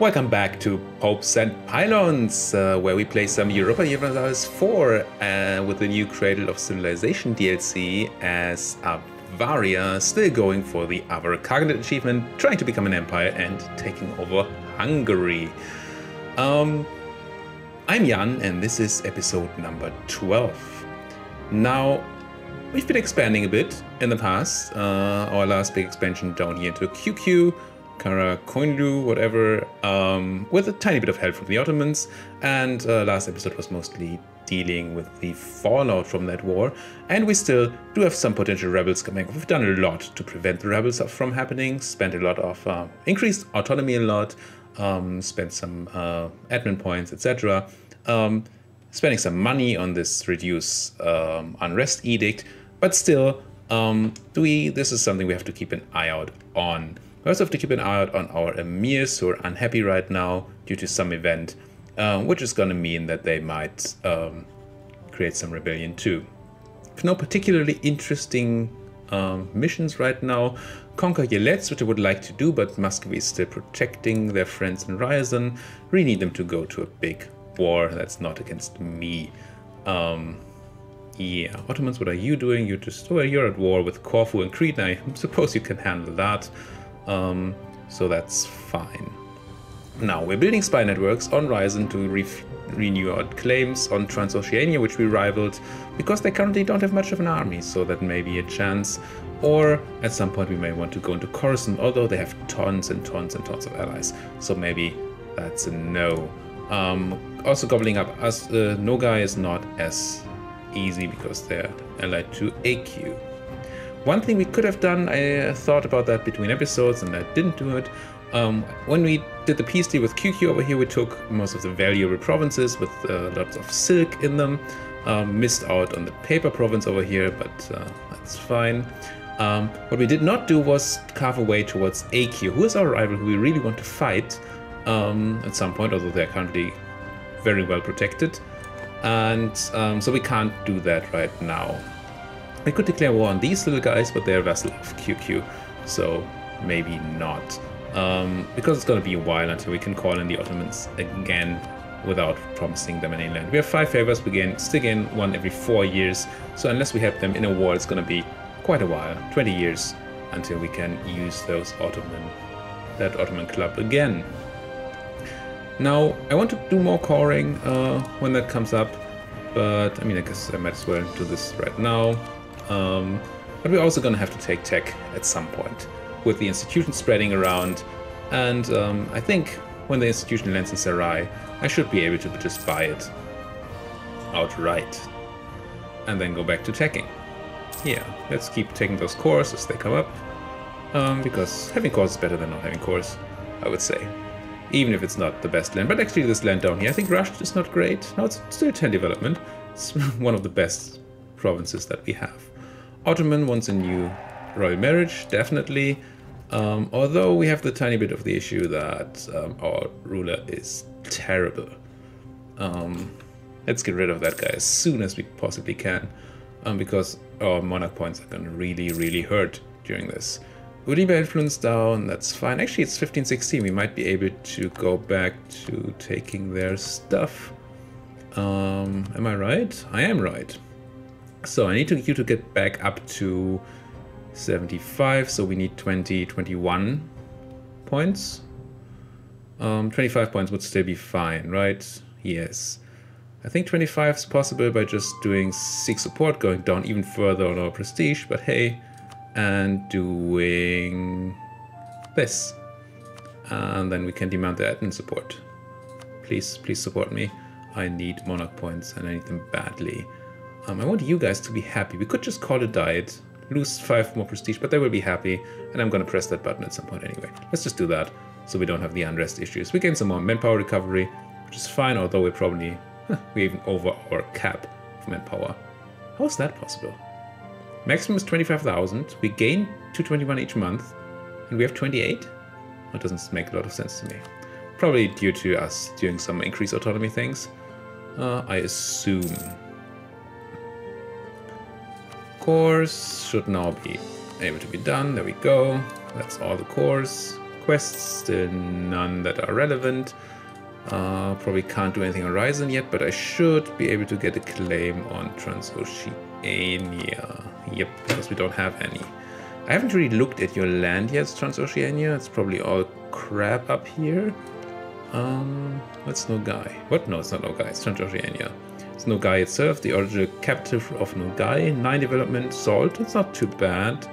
Welcome back to Popes and Pylons, where we play some Europa Universals IV with the new Cradle of Civilization DLC as Avaria, still going for the Avar Khaganate achievement, trying to become an empire and taking over Hungary. I'm Jan, and this is episode number 12. Now, we've been expanding a bit in the past. Our last big expansion down here into QQ, Karakoinlu, whatever, with a tiny bit of help from the Ottomans, and last episode was mostly dealing with the fallout from that war, and we still do have some potential rebels coming. We've done a lot to prevent the rebels from happening, spent a lot of, increased autonomy a lot, spent some admin points, etc., spending some money on this reduce unrest edict, but still, this is something we have to keep an eye out on. We also have to keep an eye out on our emirs who are unhappy right now due to some event, which is going to mean that they might create some rebellion too. No particularly interesting missions right now. Conquer Yelets, which I would like to do, but Muscovy is still protecting their friends in Ryazan. We need them to go to a big war that's not against me. Yeah, Ottomans, what are you doing? You're at war with Corfu and Crete. I suppose you can handle that. So that's fine. Now we're building spy networks on Ryazan to renew our claims on Transoceania, which we rivaled, because they currently don't have much of an army, so that may be a chance. Or at some point we may want to go into Coruscant, although they have tons and tons and tons of allies, so maybe that's a no. Also gobbling up us, Nogai is not as easy because they're allied to AQ. One thing we could have done, I thought about that between episodes and I didn't do it. When we did the peace deal with QQ over here, we took most of the valuable provinces with lots of silk in them. Missed out on the paper province over here, but that's fine. What we did not do was carve a way towards AQ, who is our rival who we really want to fight at some point, although they're currently very well protected. And so we can't do that right now. We could declare war on these little guys, but they're a vassal of QQ, so maybe not. Because it's going to be a while until we can call in the Ottomans again without promising them any land. We have 5 favors, we still gain 1 every 4 years, so unless we help them in a war, it's going to be quite a while, 20 years, until we can use that Ottoman club again. Now, I want to do more coring when that comes up, but I mean, I guess I might as well do this right now. But we're also going to have to take tech at some point, with the institution spreading around, and I think when the institution lands in Sarai, I should be able to just buy it outright, and then go back to teching. Yeah, let's keep taking those cores as they come up, because having cores is better than not having cores, I would say. Even if it's not the best land, but actually this land down here, I think Rushed is not great. No, it's still 10 development. It's one of the best provinces that we have. Ottoman wants a new royal marriage, definitely. Although we have the tiny bit of the issue that our ruler is terrible. Let's get rid of that guy as soon as we possibly can, because our monarch points are going to really hurt during this. Uribe influence down, that's fine. Actually, it's 1516. We might be able to go back to taking their stuff. Am I right? I am right. So I need you to get back up to 75, so we need 21 points. 25 points would still be fine, right? Yes. I think 25 is possible by just doing 6 support, going down even further on our prestige, but hey, and doing this. And then we can demand the admin support. Please support me. I need monarch points and I need them badly. I want you guys to be happy. We could just call it diet, lose 5 more prestige, but they will be happy, and I'm going to press that button at some point anyway. Let's just do that, so we don't have the unrest issues. We gain some more manpower recovery, which is fine, although we're even over our cap of manpower. How is that possible? Maximum is 25,000, we gain 221 each month, and we have 28? That doesn't make a lot of sense to me. Probably due to us doing some increased autonomy things, I assume. Cores should now be able to be done. There we go. That's all the cores. quests, still none that are relevant. Probably can't do anything on Horizon yet, but I should be able to get a claim on Transoceania. Yep, because we don't have any. I haven't really looked at your land yet, Transoceania. It's probably all crap up here. That's Nogai. What? No, it's not Nogai. It's Transoceania. It's Nogai itself, the original capital of Nogai. 9 development, salt. It's not too bad.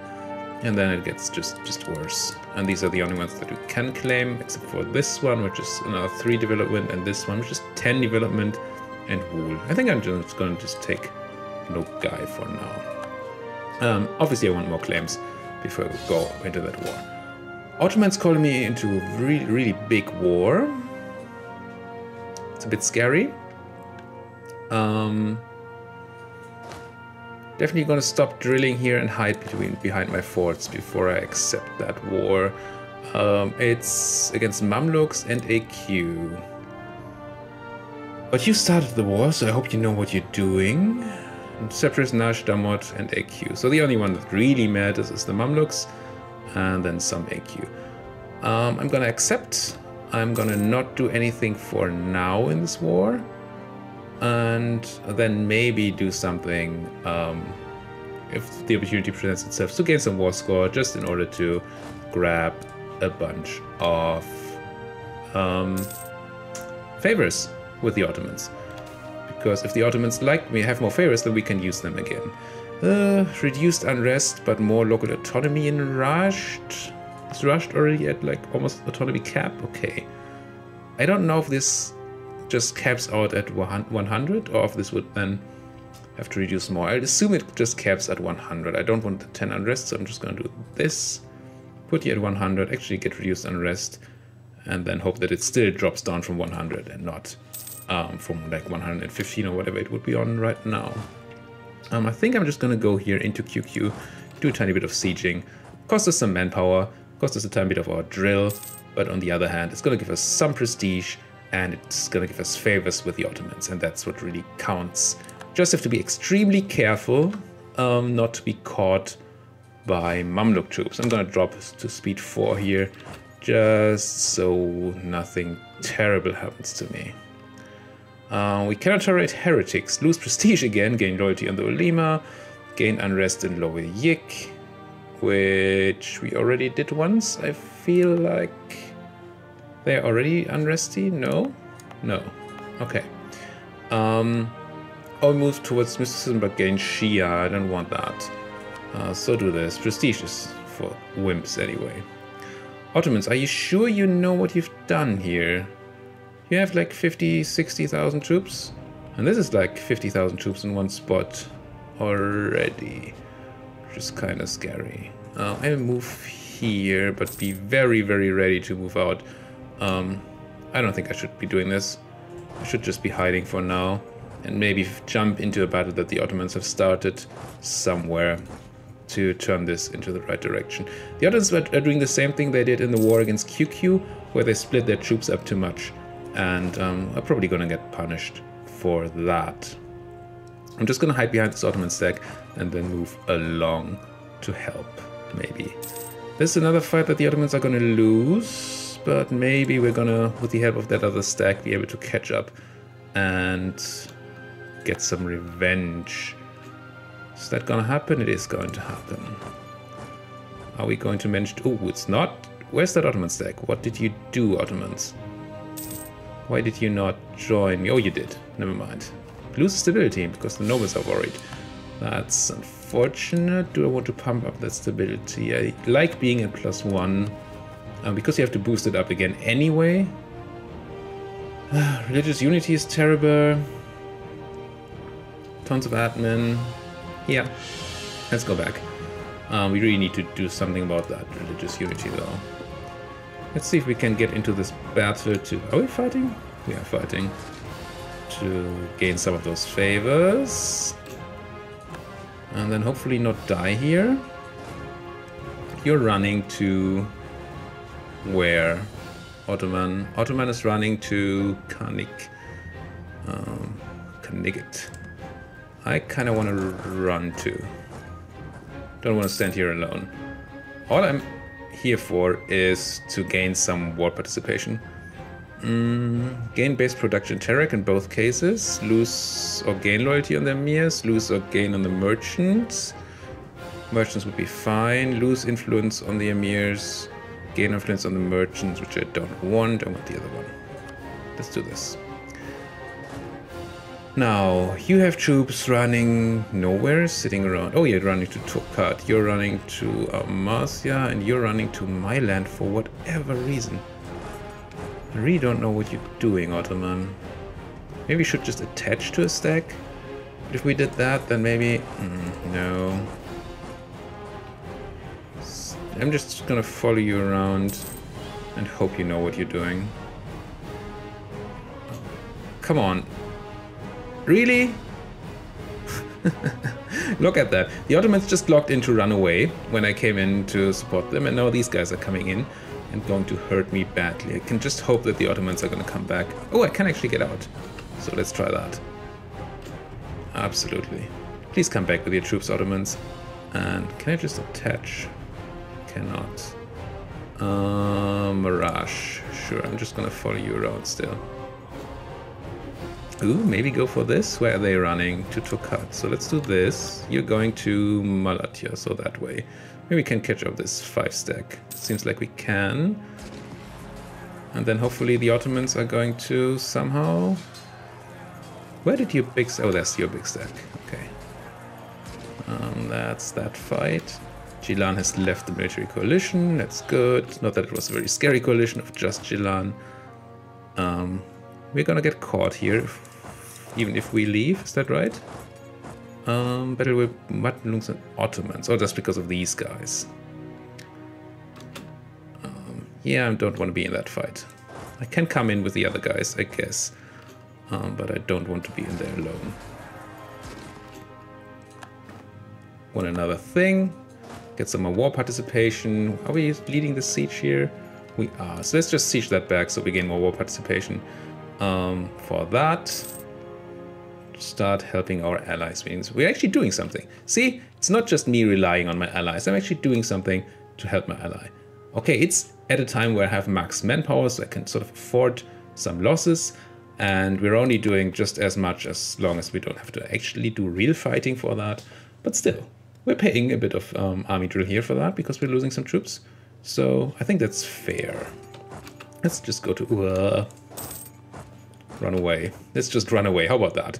And then it gets just worse. And these are the only ones that you can claim, except for this one, which is another 3 development, and this one, which is 10 development, and wool. I think I'm just going to just take Nogai for now. Obviously, I want more claims before we go into that war. Ottomans calling me into a really, really big war. It's a bit scary. Definitely gonna stop drilling here and hide behind my forts before I accept that war. It's against Mamluks and AQ. But you started the war, so I hope you know what you're doing. Separatists, Nash, Damot, and AQ. So the only one that really matters is the Mamluks, and then some AQ. I'm gonna accept. I'm gonna not do anything for now in this war. And then maybe do something if the opportunity presents itself to gain some war score, just in order to grab a bunch of favors with the Ottomans. Because if the Ottomans like me, have more favors, then we can use them again. Reduced unrest, but more local autonomy in Rasht. Is Rasht already at like almost autonomy cap? Okay. I don't know if this just caps out at 100, or if this would then have to reduce more. I'd assume it just caps at 100. I don't want the 10 unrest, so I'm just going to do this. Put you at 100, actually get reduced unrest, and then hope that it still drops down from 100 and not from like 115 or whatever it would be on right now. I think I'm just going to go here into QQ, do a tiny bit of sieging. Cost us some manpower, cost us a tiny bit of our drill, but on the other hand, it's going to give us some prestige, and it's going to give us favors with the Ottomans, and that's what really counts. Just have to be extremely careful not to be caught by Mamluk troops. I'm going to drop to speed 4 here, just so nothing terrible happens to me. We cannot tolerate heretics. Lose prestige again, gain loyalty on the Ulema, gain unrest in Lower Yik, which we already did once, I feel like. They're already unresty? No? No. Okay. I'll move towards mysticism but gain Shia. I don't want that. So do this. Prestige is for wimps anyway. Ottomans, are you sure you know what you've done here? You have like 50, 60,000 troops? And this is like 50,000 troops in one spot already. Which is kind of scary. I'll move here, but be very, very ready to move out. I don't think I should be doing this. I should just be hiding for now, and maybe jump into a battle that the Ottomans have started somewhere to turn this into the right direction. The Ottomans are doing the same thing they did in the war against QQ, where they split their troops up too much, and are probably going to get punished for that. I'm just going to hide behind this Ottoman stack and then move along to help, maybe. This is another fight that the Ottomans are going to lose, but maybe we're going to, with the help of that other stack, be able to catch up and get some revenge. Is that going to happen? It is going to happen. Are we going to manage to... Oh, it's not. Where's that Ottoman stack? What did you do, Ottomans? Why did you not join me? Oh, you did. Never mind. Lose stability because the nobles are worried. That's unfortunate. Do I want to pump up that stability? I like being at +1 because you have to boost it up again anyway. Religious unity is terrible. Tons of admin. Yeah, let's go back. We really need to do something about that religious unity though. Let's see if we can get into this battle to... Are we fighting? We are fighting. To gain some of those favors. And then hopefully not die here. You're running to... Where? Ottoman. Ottoman is running to Kanigit. I kind of want to run too. Don't want to stand here alone. All I'm here for is to gain some war participation. Gain base production Terek in both cases. Lose or gain loyalty on the emirs. Lose or gain on the merchants. Merchants would be fine. Lose influence on the emirs. Gain influence on the merchants, which I don't want. I want the other one. Let's do this. Now, you have troops running nowhere, sitting around. Oh, you're running to Tokat. You're running to Amasya, and you're running to my land for whatever reason. I really don't know what you're doing, Ottoman. Maybe we should just attach to a stack. But if we did that, then maybe... no. I'm just gonna follow you around and hope you know what you're doing. Come on. Really? Look at that. The Ottomans just logged in to run away when I came in to support them, and now these guys are coming in and going to hurt me badly. I can just hope that the Ottomans are going to come back. Oh, I can actually get out. So let's try that. Absolutely. Please come back with your troops, Ottomans. And can I just attach? Cannot. Mirage. Sure, I'm just going to follow you around still. Ooh, maybe go for this. Where are they running? To Tokat. So let's do this. You're going to Malatya, so that way. Maybe we can catch up this 5 stack. Seems like we can. And then hopefully the Ottomans are going to somehow... Where did your big... Oh, that's your big stack. Okay. That's that fight. Gilan has left the military coalition. That's good. Not that it was a very scary coalition of just Gilan. We're gonna get caught here, even if we leave. Is that right? Battle with Matlungs and Ottomans. Oh, just because of these guys. Yeah, I don't want to be in that fight. I can come in with the other guys, I guess. But I don't want to be in there alone. Want another thing. Get some more war participation. Are we leading the siege here? We are. So let's just siege that back so we gain more war participation. For that, start helping our allies. Means we're actually doing something. See, it's not just me relying on my allies. I'm actually doing something to help my ally. Okay, it's at a time where I have max manpower, so I can sort of afford some losses. And we're only doing just as much as long as we don't have to actually do real fighting for that. But still, we're paying a bit of army drill here for that because we're losing some troops. So I think that's fair. Let's just go to... run away. Let's just run away. How about that?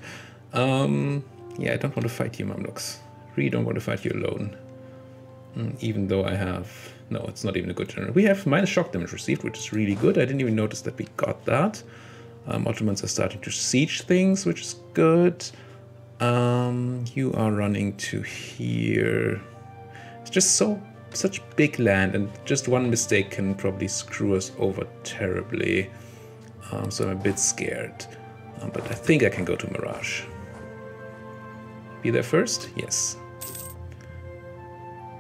Yeah, I don't want to fight you, Mamluks. Really don't want to fight you alone. Even though I have... No, it's not even a good general. We have minus shock damage received, which is really good. I didn't even notice that we got that. Ottomans are starting to siege things, which is good. You are running to here. It's just such big land, and just one mistake can probably screw us over terribly. So I'm a bit scared. But I think I can go to Mirage. Be there first? Yes.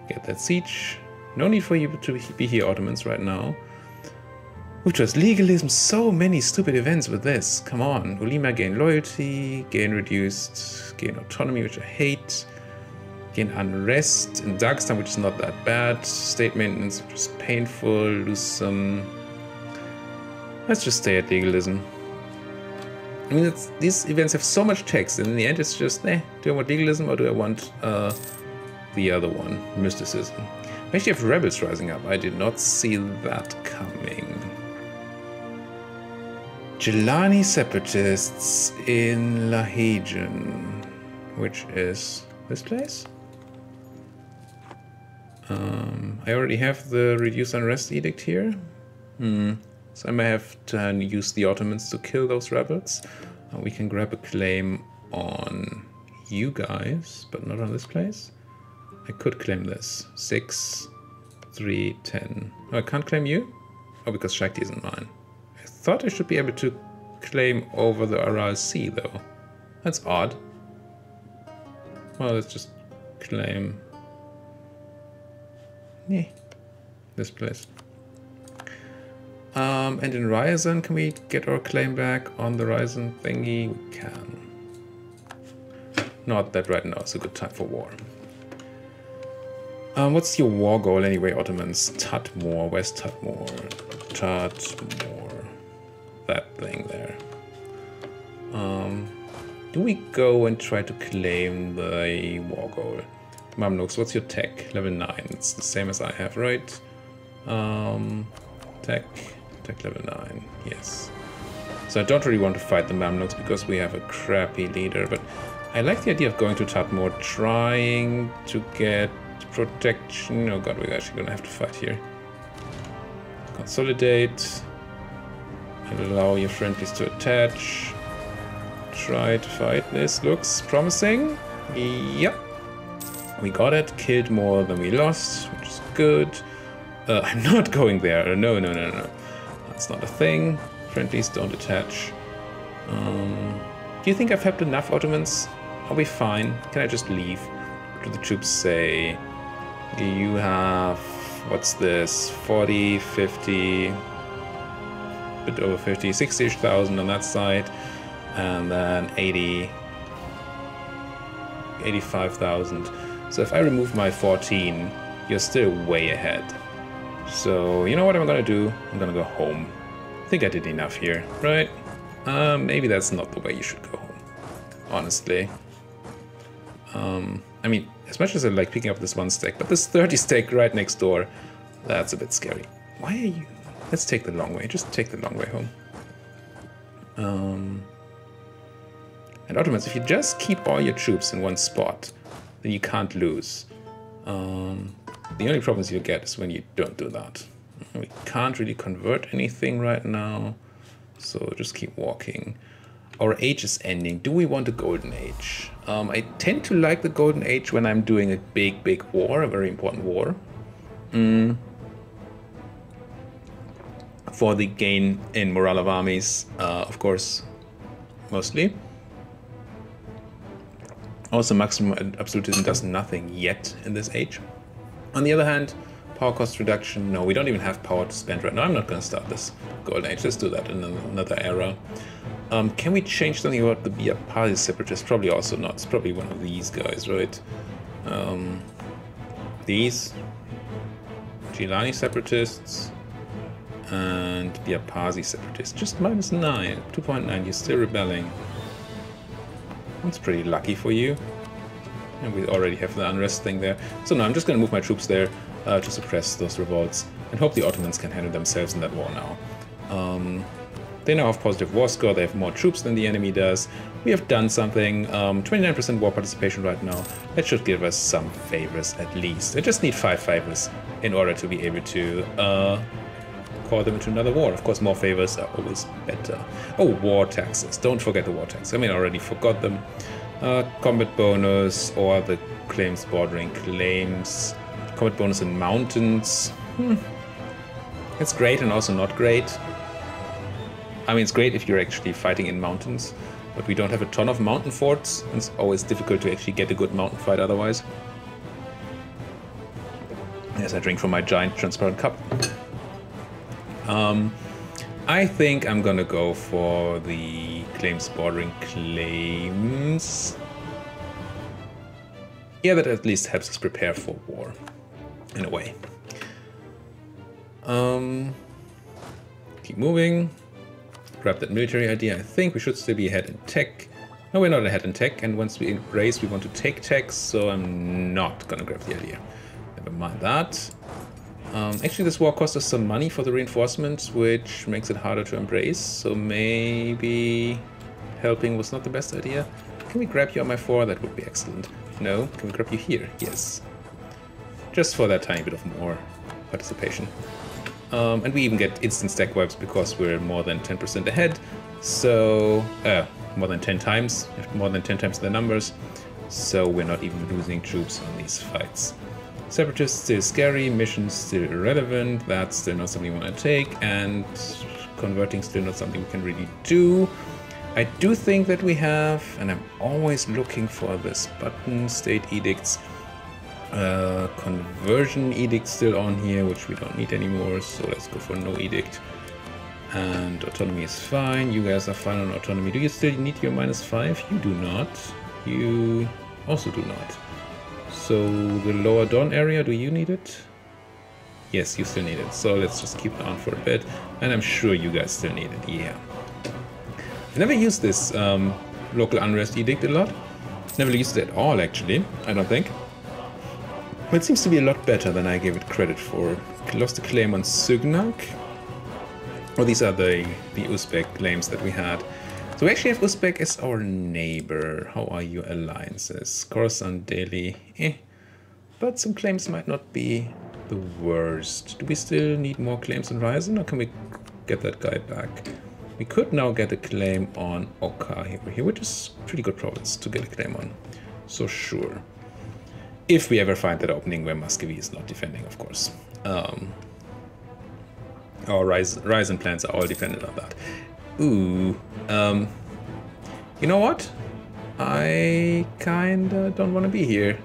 Get that siege. No need for you to be here, Ottomans, right now. Which was legalism. So many stupid events with this. Come on. Ulima gain loyalty. Gain reduced. Gain autonomy, which I hate. Gain unrest in Dagestan, which is not that bad. State maintenance, which is painful. Lose some... Let's just stay at legalism. I mean, these events have so much text, and in the end it's just, do I want legalism or do I want the other one, mysticism? We actually have rebels rising up. I did not see that coming. Jelani separatists in Lahajan, which is this place. I already have the reduce unrest edict here. So I may have to use the Ottomans to kill those rebels. We can grab a claim on you guys, but not on this place. I could claim this. 6, 3, 10. Oh, I can't claim you? Oh, because Shakti isn't mine. I thought I should be able to claim over the Aral Sea, though. That's odd. Well, let's just claim... Yeah, this place. And in Ryazan, can we get our claim back on the Ryazan thingy? We can. Not that right now is a good time for war. What's your war goal anyway, Ottomans? Tutmore. Where's Tutmore? Tutmore. That thing there. Do we go and try to claim the war goal? Mamluks, what's your tech? Level 9. It's the same as I have, right? Tech level 9. Yes. So I don't really want to fight the Mamluks because we have a crappy leader, but I like the idea of going to Tutmore, trying to get protection. Oh god, we're actually gonna have to fight here. Consolidate. Allow your friendlies to attach. Try to fight. This looks promising. Yep. We got it. Killed more than we lost, which is good. I'm not going there. No. That's not a thing. Friendlies don't attach. Do you think I've helped enough, Ottomans? Are we fine? Can I just leave? What do the troops say? You have... what's this? 40, 50... a bit over 50, 60-ish thousand on that side. And then 85,000. So if I remove my 14, you're still way ahead. So, you know what I'm gonna do? I'm gonna go home. I think I did enough here, right? Maybe that's not the way you should go home, honestly. I mean, as much as I like picking up this one stack, but this 30 stack right next door, that's a bit scary. Why are you... Let's take the long way. Just take the long way home. And Ottomans, if you just keep all your troops in one spot, then you can't lose. The only problems you get is when you don't do that. We can't really convert anything right now, so just keep walking. Our age is ending. Do we want a golden age? I tend to like the golden age when I'm doing a big war, a very important war. For the gain in morale of armies, of course, mostly. Also, maximum absolutism does nothing yet in this age. On the other hand, power cost reduction, no, we don't even have power to spend right now. I'm not going to start this golden age. Let's do that in another era. Can we change something about the Biapari separatists? Probably also not. It's probably one of these guys, right? These Gilani separatists and Biapari separatists. Just -9, 2.9. You're still rebelling. That's pretty lucky for you. And we already have the unrest thing there. So no, I'm just going to move my troops there to suppress those revolts and hope the Ottomans can handle themselves in that war now. They now have positive war score. They have more troops than the enemy does. We have done something. 29% war participation right now. That should give us some favors at least. I just need 5 favors in order to be able to call them into another war. Of course, more favors are always better. Oh, war taxes. Don't forget the war taxes. I mean, I already forgot them. Combat bonus or the claims bordering claims. Combat bonus in mountains. It's great and also not great. I mean, it's great if you're actually fighting in mountains, but we don't have a ton of mountain forts. It's always difficult to actually get a good mountain fight otherwise. As I drink from my giant transparent cup. I think I'm gonna go for the claims bordering claims. Yeah, that at least helps us prepare for war, in a way. Keep moving. Grab that military idea. I think we should still be ahead in tech. No, we're not ahead in tech, and once we embrace, we want to take tech, so I'm not gonna grab the idea. Never mind that. Actually, this war cost us some money for the reinforcements, which makes it harder to embrace, so maybe helping was not the best idea. Can we grab you on my 4? That would be excellent. No? Can we grab you here? Yes. Just for that tiny bit of more participation. And we even get instant stack wipes because we're more than 10% ahead, so... more than 10 times, more than 10 times the numbers, so we're not even losing troops on these fights. Separatists still scary, missions still irrelevant, that's still not something we want to take, and converting still not something we can really do. I do think that we have, and I'm always looking for this button, state edicts, conversion edict still on here, which we don't need anymore, so let's go for no edict. And autonomy is fine, you guys are fine on autonomy. Do you still need your -5? You do not. You also do not. So the Lower Dawn area, do you need it? Yes, you still need it. So let's just keep it on for a bit. And I'm sure you guys still need it. Yeah. I've never used this local unrest edict a lot. Never used it at all, actually. I don't think. But it seems to be a lot better than I gave it credit for. Lost a claim on Sugnak. Oh, these are the Uzbek claims that we had. So we actually have Uzbek as our neighbor. How are your alliances? Khorasan, Delhi, but some claims might not be the worst. Do we still need more claims on Ryazan, or can we get that guy back? We could now get a claim on Oka here, which is a pretty good province to get a claim on. So sure. If we ever find that opening where Muscovy is not defending, of course. Our Ryazan plans are all dependent on that. Ooh, you know what? I kinda don't want to be here.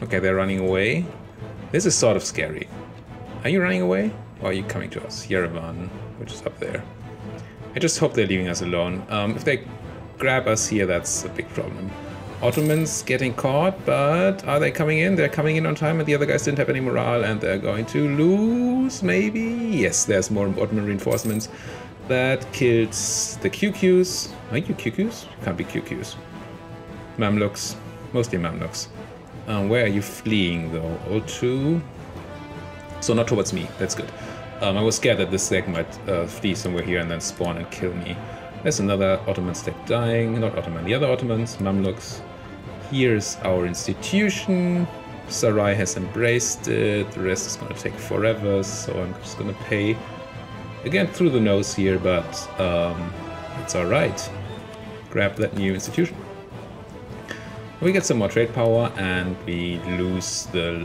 Okay, they're running away. This is sort of scary. Are you running away? Or are you coming to us? Yerevan, which is up there. I just hope they're leaving us alone. If they grab us here, that's a big problem. Ottomans getting caught, but are they coming in? They're coming in on time, and the other guys didn't have any morale, and they're going to lose, maybe? Yes, there's more Ottoman reinforcements. That kills the QQs. Are you QQs? Can't be QQs. Mamluks. Mostly Mamluks. Where are you fleeing, though? O2? So not towards me. That's good. I was scared that this Zek might flee somewhere here and then spawn and kill me. There's another Ottoman stack dying. Not Ottoman, the other Ottomans. Mamluks. Here's our institution. Sarai has embraced it. The rest is going to take forever, so I'm just going to pay again through the nose here, but it's alright. Grab that new institution. We get some more trade power, and we lose the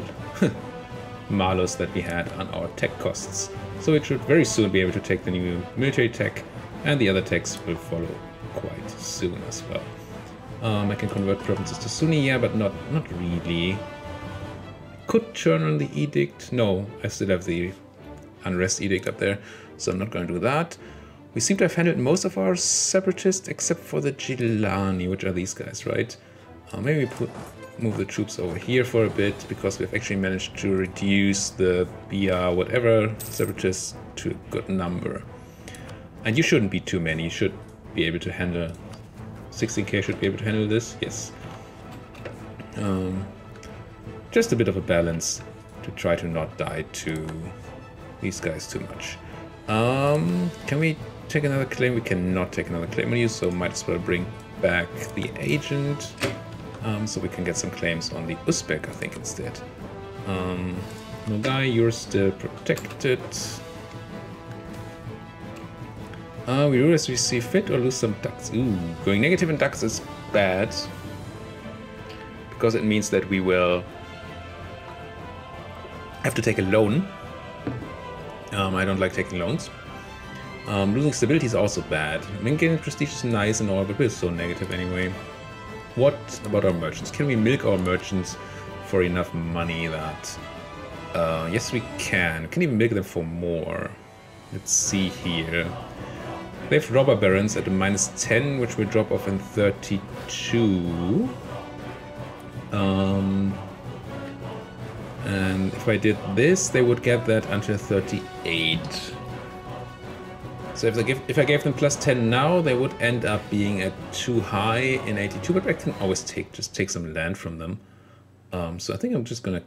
malus that we had on our tech costs. So we should very soon be able to take the new military tech, and the other techs will follow quite soon as well. I can convert provinces to Sunni, yeah, but not really. Could turn on the edict. No, I still have the unrest edict up there, so I'm not going to do that. We seem to have handled most of our separatists except for the Gilani, which are these guys, right? Maybe move the troops over here for a bit, because we've actually managed to reduce the BR whatever separatists to a good number. And you shouldn't be too many. You should be able to handle 16k should be able to handle this, yes. Just a bit of a balance to try to not die to these guys too much. Can we take another claim? We cannot take another claim on you, so might as well bring back the agent, so we can get some claims on the Uzbek, I think, instead. Nogai, you're still protected. We do as we see fit or lose some ducks. Ooh, going negative in ducks is bad, because it means that we will have to take a loan. I don't like taking loans. Losing stability is also bad. I mean, getting prestige is nice and all, but we're so negative anyway. What about our merchants? Can we milk our merchants for enough money that... yes, we can. Can even milk them for more. Let's see here. They have robber barons at a -10, which will drop off in 32. And if I did this, they would get that until 38. So if I gave them +10 now, they would end up being at too high in 82. But I can always just take some land from them. So I think I'm just gonna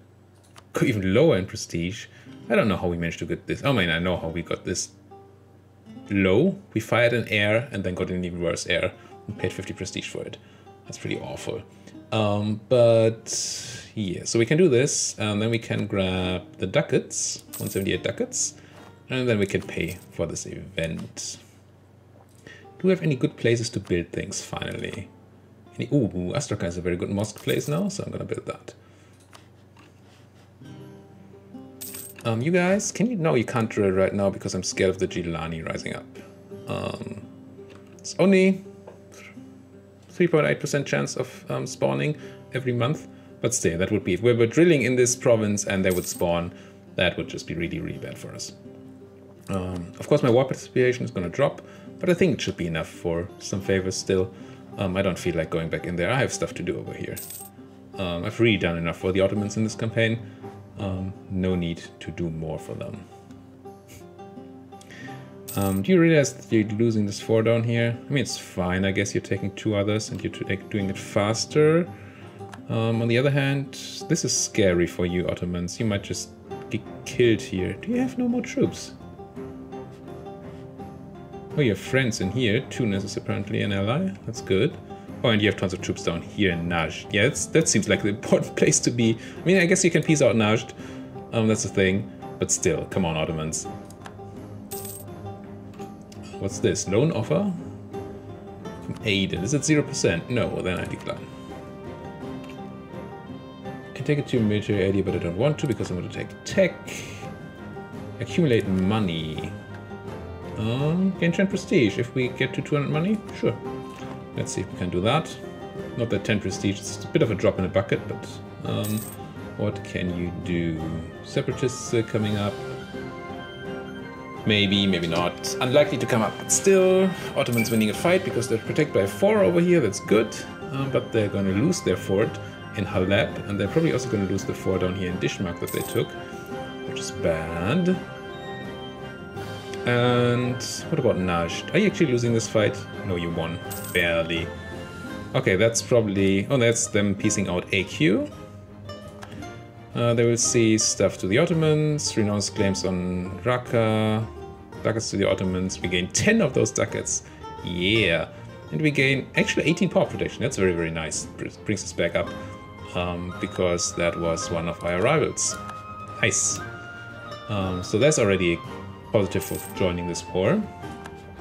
go even lower in prestige. I don't know how we managed to get this. I mean, I know how we got this low. We fired an air and then got an even worse air and paid 50 prestige for it. That's pretty awful. But yeah, so we can do this, and then we can grab the ducats, 178 ducats, and then we can pay for this event. Do we have any good places to build things finally? Ooh, Astraka is a very good mosque place now, so I'm gonna build that. You guys, can you... No, you can't drill right now because I'm scared of the Gilani rising up. It's only 3.8% chance of spawning every month, but still, that would be... If we were drilling in this province and they would spawn, that would just be really, really bad for us. Of course, my war participation is going to drop, but I think it should be enough for some favors still. I don't feel like going back in there. I have stuff to do over here. I've really done enough for the Ottomans in this campaign. No need to do more for them. Do you realize that you're losing this 4 down here? I mean, it's fine. I guess you're taking 2 others and you're doing it faster. On the other hand, this is scary for you, Ottomans. You might just get killed here. Do you have no more troops? Oh, you have friends in here. Tunis is apparently an ally. That's good. Oh, and you have tons of troops down here in Najd. Yeah, that seems like the important place to be. I mean, I guess you can peace out Najd. That's the thing. But still, come on, Ottomans. What's this? Loan offer? From Aden. Is it 0%? No, then I decline. I can take it to a military idea, but I don't want to because I want to take tech. Accumulate money. Gain 10 prestige. If we get to 200 money, sure. Let's see if we can do that. Not that 10 prestige is a bit of a drop in the bucket, but what can you do? Separatists coming up. Maybe, maybe not. Unlikely to come up, but still. Ottomans winning a fight because they're protected by 4 over here. That's good. But they're going to lose their fort in Haleb, and they're probably also going to lose the 4 down here in Dishmak that they took, which is bad. And what about Najd? Are you actually losing this fight? No, you won. Barely. Okay, that's probably... Oh, that's them piecing out AQ. They will see stuff to the Ottomans, renounce claims on Raqqa, ducats to the Ottomans. We gain 10 of those ducats. Yeah. And we gain actually 18 power protection. That's very, very nice. Brings us back up because that was one of our rivals. Nice. So that's already positive for joining this war.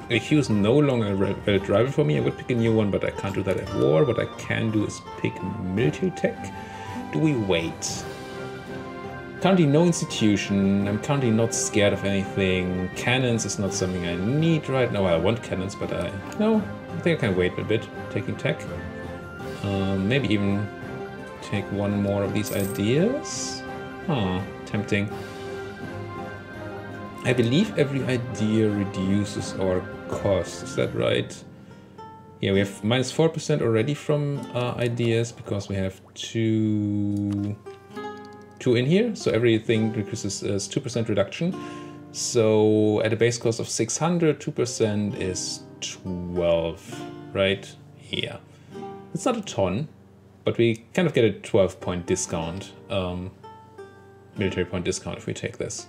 AQ is no longer a valid rival for me. I would pick a new one, but I can't do that at war. What I can do is pick military tech. Do we wait? Currently no institution. I'm currently not scared of anything. Cannons is not something I need right now. I want cannons, but I think I can wait a bit. Taking tech. Maybe even take one more of these ideas. Tempting. I believe every idea reduces our cost. Is that right? Yeah, we have minus 4% already from ideas because we have two in here. So everything decreases 2% reduction. So at a base cost of 600, 2% is 12, right? Yeah. It's not a ton, but we kind of get a 12-point discount. Military point discount if we take this.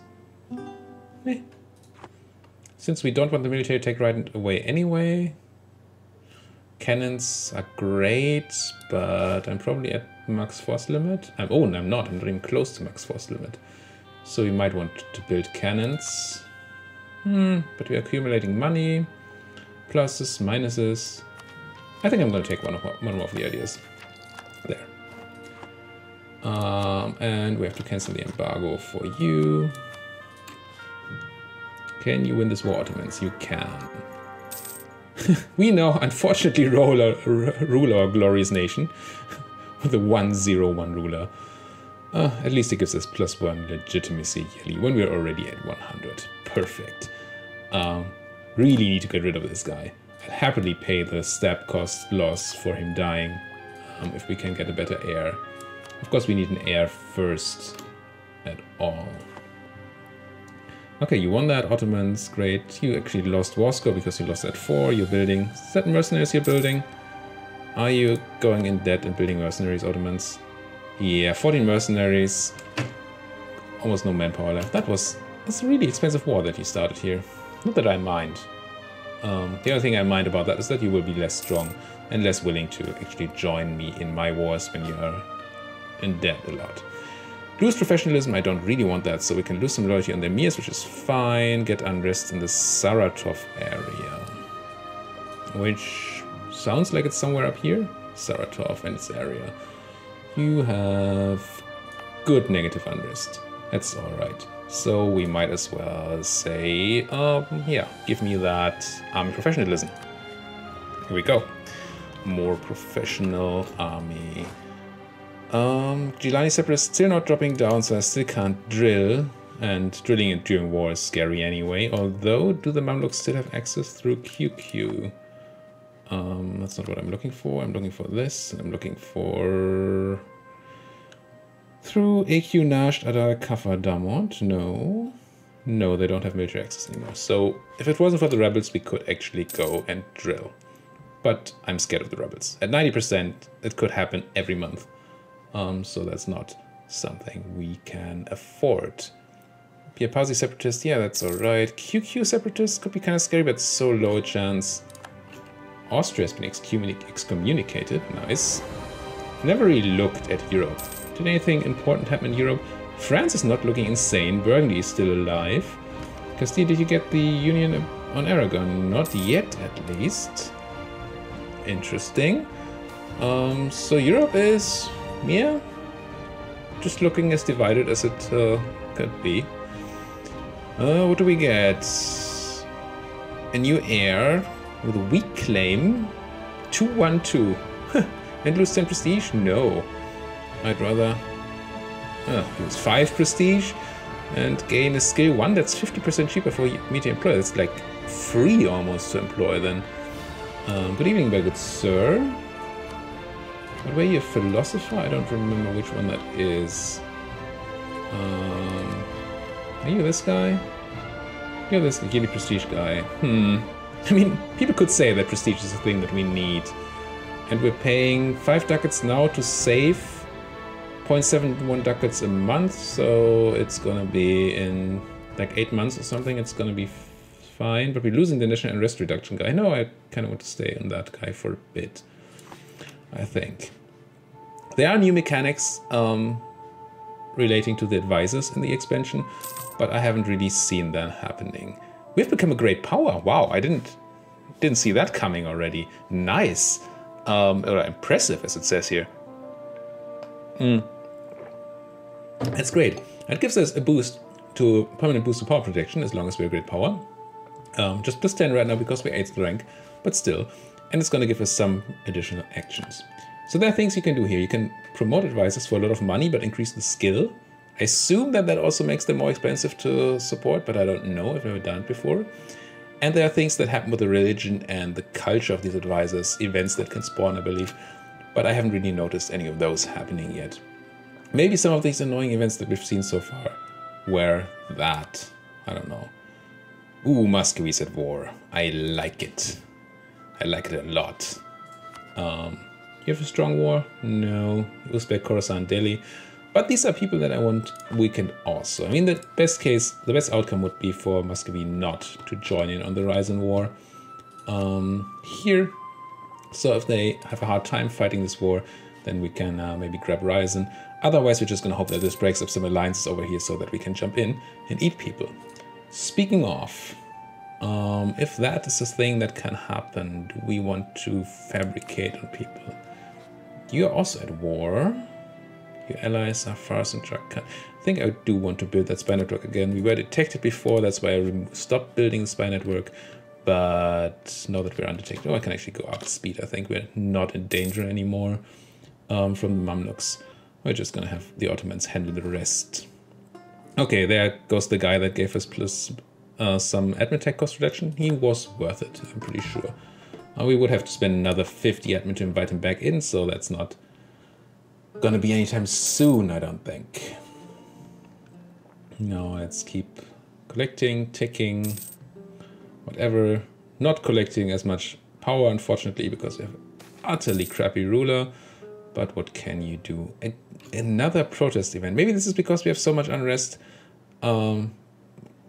Since we don't want the military take right away anyway. Cannons are great, but I'm probably at max force limit. I'm not even close to max force limit. So we might want to build cannons. But we're accumulating money. Pluses, minuses. I think I'm going to take one more of the ideas. There. And we have to cancel the embargo for you. Can you win this war, Ottomans? You can. We now, unfortunately, rule our glorious nation with a 101 ruler. At least it gives us +1 legitimacy yearly when we're already at 100. Perfect. Really need to get rid of this guy. I'll happily pay the stab cost loss for him dying if we can get a better heir. Of course, we need an heir first at all. Okay, you won that, Ottomans, great. You actually lost war score because you lost at 4, you're building. Is that mercenaries you're building? Are you going in debt and building mercenaries, Ottomans? Yeah, 14 mercenaries. Almost no manpower left. That's a really expensive war that you started here. Not that I mind. The only thing I mind about that is that you will be less strong and less willing to actually join me in my wars when you are in debt a lot. Lose professionalism, I don't really want that, so we can lose some loyalty on the Emirs, which is fine. Get unrest in the Saratov area. Which sounds like it's somewhere up here. Saratov and its area. You have good negative unrest. That's alright. So we might as well say, yeah, give me that army professionalism. Here we go. More professional army. Gilani Separatists still not dropping down, so I still can't drill. And drilling it during war is scary anyway. Although, do the Mamluks still have access through QQ? That's not what I'm looking for. I'm looking for this. I'm looking for... Through AQ Nasht Adal Kafar Damot. No. No, they don't have military access anymore. So if it wasn't for the rebels, we could actually go and drill. But I'm scared of the rebels. At 90%, it could happen every month. So that's not something we can afford. Piapazi Separatist, yeah, that's alright. QQ Separatist could be kind of scary, but so low a chance. Austria's been excommunicated. Nice. Never really looked at Europe. Did anything important happen in Europe? France is not looking insane. Burgundy is still alive. Castile, did you get the Union on Aragon? Not yet, at least. Interesting. So Europe is, yeah, just looking as divided as it could be. What do we get? A new heir with a weak claim. 212. And lose 10 prestige? No. I'd rather lose 5 prestige and gain a skill 1 that's 50% cheaper for me to employ. That's like free almost to employ then. Good evening, my good sir. What were you, a philosopher? I don't remember which one that is. Are you this guy? You're this Gilly prestige guy. I mean, people could say that prestige is a thing that we need. And we're paying 5 ducats now to save 0.71 ducats a month, so it's gonna be in like 8 months or something, it's gonna be fine. But we're losing the national unrest reduction guy. No, I kind of want to stay on that guy for a bit, I think. There are new mechanics relating to the advisors in the expansion, but I haven't really seen that happening. We've become a great power. Wow, I didn't see that coming already. Nice. Or impressive, as it says here. That's great. That gives us a boost to permanent boost to power protection as long as we're a great power. Just plus 10 right now because we're 8th rank, but still. And it's going to give us some additional actions. So there are things you can do here. You can promote advisors for a lot of money, but increase the skill. I assume that also makes them more expensive to support, but I don't know. I've never done it before. And there are things that happen with the religion and the culture of these advisors, events that can spawn, I believe. But I haven't really noticed any of those happening yet. Maybe some of these annoying events that we've seen so far were that. I don't know. Ooh, Muscovy's at war. I like it. I like it a lot. You have a strong war? No. Uzbek, Khorasan, Delhi. But these are people that I want weakened also. I mean, the best case, the best outcome would be for Muscovy not to join in on the Ryazan war here. So if they have a hard time fighting this war, then we can maybe grab Ryazan. Otherwise, we're just going to hope that this breaks up some alliances over here so that we can jump in and eat people. Speaking of, if that is a thing that can happen, do we want to fabricate on people? You're also at war. Your allies are Fars and Truck. I think I do want to build that spy network again. We were detected before, that's why I stopped building the spy network. But now that we're undetected, I can actually go up speed. I think we're not in danger anymore from the Mamluks. We're just gonna have the Ottomans handle the rest. Okay, there goes the guy that gave us plus some admin tech cost reduction. He was worth it, I'm pretty sure. We would have to spend another 50 admin to invite him back in, so that's not gonna be anytime soon, I don't think. No, let's keep collecting, ticking, whatever. Not collecting as much power, unfortunately, because we have an utterly crappy ruler. But what can you do? Another protest event. Maybe this is because we have so much unrest.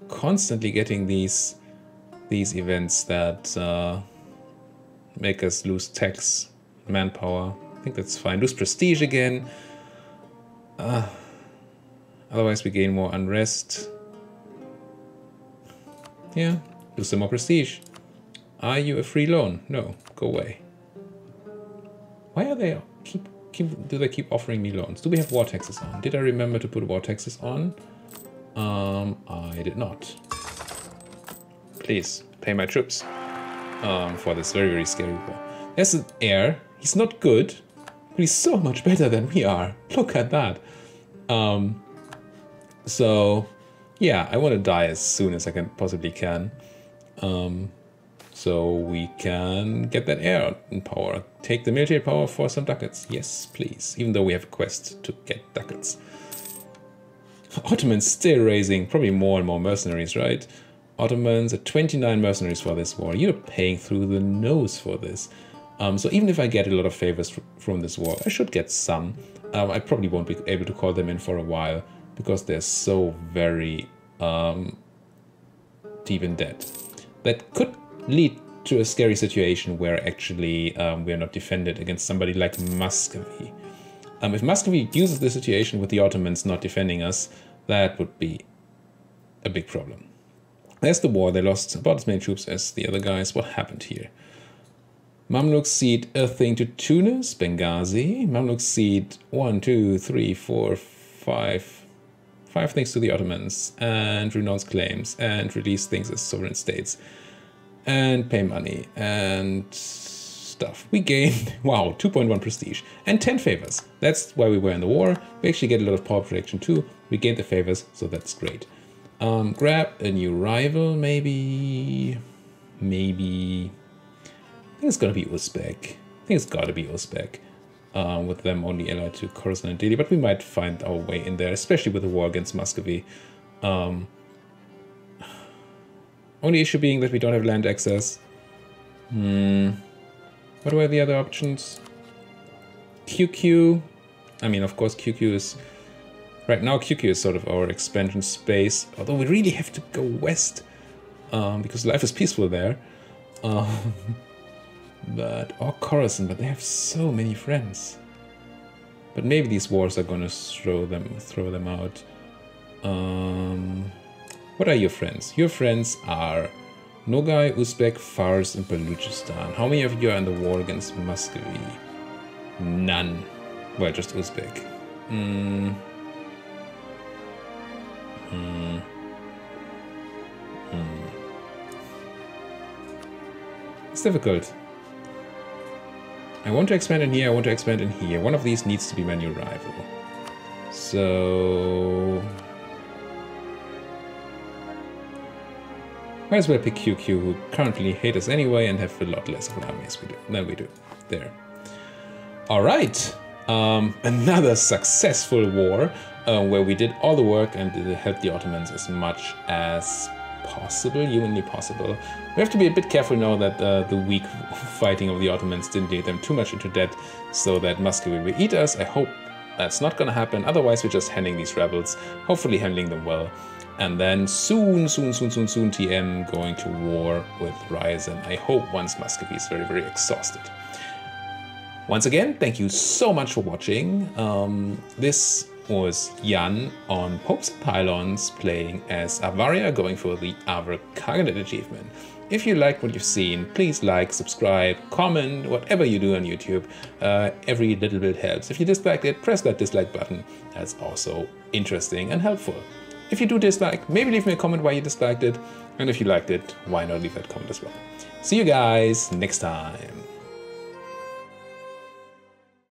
Constantly getting these events that make us lose tax, manpower. I think that's fine. Lose prestige again. Otherwise we gain more unrest. Yeah, lose some more prestige. Are you a free loan? No, go away. Why are they do they keep offering me loans? Do we have war taxes on? Did I remember to put war taxes on? I did not. Please pay my troops for this very, very scary war. There's an heir. He's not good, but he's so much better than we are. Look at that. So yeah, I want to die as soon as I possibly can. So we can get that air power. Take the military power for some ducats. Yes, please. Even though we have a quest to get ducats. Ottomans still raising probably more and more mercenaries, right? Ottomans at 29 mercenaries for this war. You're paying through the nose for this. So even if I get a lot of favors from this war, I should get some. I probably won't be able to call them in for a while because they're so very deep in debt. That could lead to a scary situation where actually we're not defended against somebody like Muscovy. If Muscovy uses the situation with the Ottomans not defending us, that would be a big problem. There's the war. They lost about as many troops as the other guys. What happened here? Mamluks cede a thing to Tunis, Benghazi. Mamluks cede 1, 2, 3, 4, 5 things to the Ottomans, and renounce claims, and release things as sovereign states, and pay money, and stuff. We gained, wow, 2.1 prestige, and 10 favors. That's why we were in the war. We actually get a lot of power protection too. We gained the favors, so that's great. Grab a new rival, maybe. I think it's gonna be Uzbek. I think it's gotta be Uzbek. With them only allied to Khorasan and Delhi, but we might find our way in there, especially with the war against Muscovy. Only issue being that we don't have land access. What were the other options? QQ. I mean, of course, QQ is... Right now, QQ is sort of our expansion space, although we really have to go west, because life is peaceful there. Or Khorasan, but they have so many friends. But maybe these wars are gonna throw them out. What are your friends? Your friends are Nogai, Uzbek, Fars, and Baluchistan. How many of you are in the war against Muscovy? None. Well, just Uzbek. It's difficult. I want to expand in here, I want to expand in here. One of these needs to be my new rival. So... might as well pick QQ, who currently hate us anyway and have a lot less of an army than we do. There. Alright. Another successful war where we did all the work and helped the Ottomans as much as possible, humanly possible. We have to be a bit careful now that the weak fighting of the Ottomans didn't lead them too much into debt, so that Muscovy will eat us. I hope that's not gonna happen. Otherwise, we're just handling these rebels, hopefully handling them well. And then soon, TM going to war with Ryazan. I hope once Muscovy is very, very exhausted. Once again, thank you so much for watching. This was Jan on Popes and Pylons playing as Avaria, going for the Avar Khaganate achievement. If you liked what you've seen, please like, subscribe, comment, whatever you do on YouTube. Every little bit helps. If you disliked it, press that dislike button. That's also interesting and helpful. If you do dislike, maybe leave me a comment why you disliked it. And if you liked it, why not leave that comment as well. See you guys next time.